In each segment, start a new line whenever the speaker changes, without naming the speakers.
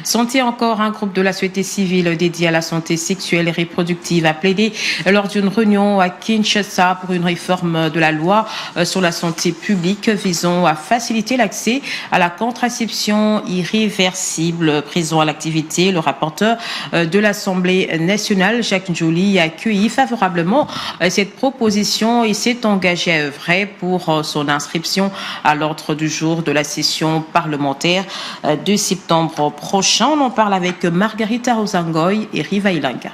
Santé encore, un groupe de la société civile dédié à la santé sexuelle et reproductive a plaidé lors d'une réunion à Kinshasa pour une réforme de la loi sur la santé publique visant à faciliter l'accès à la contraception irréversible. Présent à l'activité, le rapporteur de l'Assemblée nationale, Jacques Njoli, a accueilli favorablement cette proposition et s'est engagé à œuvrer pour son inscription à l'ordre du jour de la session parlementaire de septembre prochain. On en parle avec Margarita Rosangoy et Riva Ilanga.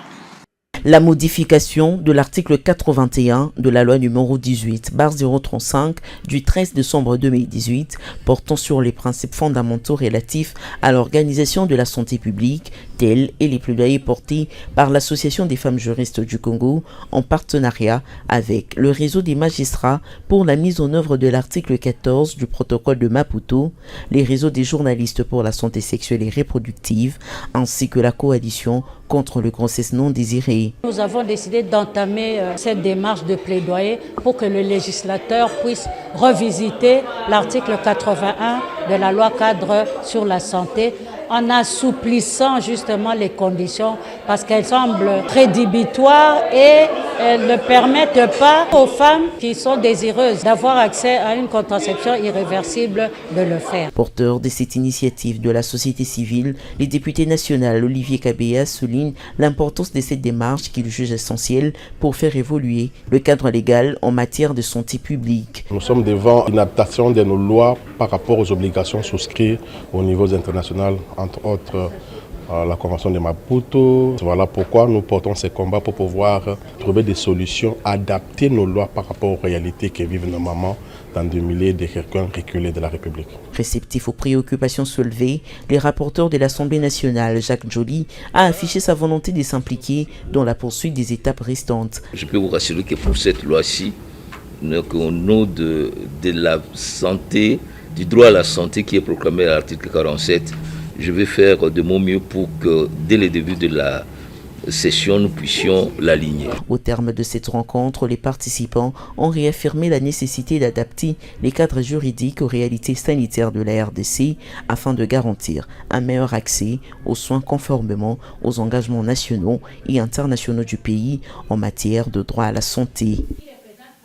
La modification de l'article 81 de la loi numéro 18/035 du 13 décembre 2018 portant sur les principes fondamentaux relatifs à l'organisation de la santé publique, tels et les plaidoyers portés par l'Association des femmes juristes du Congo en partenariat avec le réseau des magistrats pour la mise en œuvre de l'article 14 du protocole de Maputo, les réseaux des journalistes pour la santé sexuelle et reproductive, ainsi que la coalition contre le grossesse non désirée.
Nous avons décidé d'entamer cette démarche de plaidoyer pour que le législateur puisse revisiter l'article 81 de la loi cadre sur la santé en assouplissant justement les conditions parce qu'elles semblent rédhibitoires et elles ne permettent pas aux femmes qui sont désireuses d'avoir accès à une contraception irréversible de le faire.
Porteur de cette initiative de la société civile, le député national Olivier Kabea souligne l'importance de cette démarche qu'il juge essentielle pour faire évoluer le cadre légal en matière de santé publique.
Nous sommes devant une adaptation de nos lois par rapport aux obligations souscrites au niveau international, entre autres la Convention de Maputo. Voilà pourquoi nous portons ces combats pour pouvoir trouver des solutions, adapter nos lois par rapport aux réalités que vivent nos mamans dans des milliers de territoires reculés de la République.
Réceptif aux préoccupations soulevées, le rapporteur de l'Assemblée nationale, Jacques Njoli, a affiché sa volonté de s'impliquer dans la poursuite des étapes restantes.
Je peux vous rassurer que pour cette loi-ci, au nom de la santé, du droit à la santé qui est proclamé à l'article 47, je vais faire de mon mieux pour que dès le début de la session, nous puissions l'aligner.
Au terme de cette rencontre, les participants ont réaffirmé la nécessité d'adapter les cadres juridiques aux réalités sanitaires de la RDC afin de garantir un meilleur accès aux soins conformément aux engagements nationaux et internationaux du pays en matière de droit à la santé.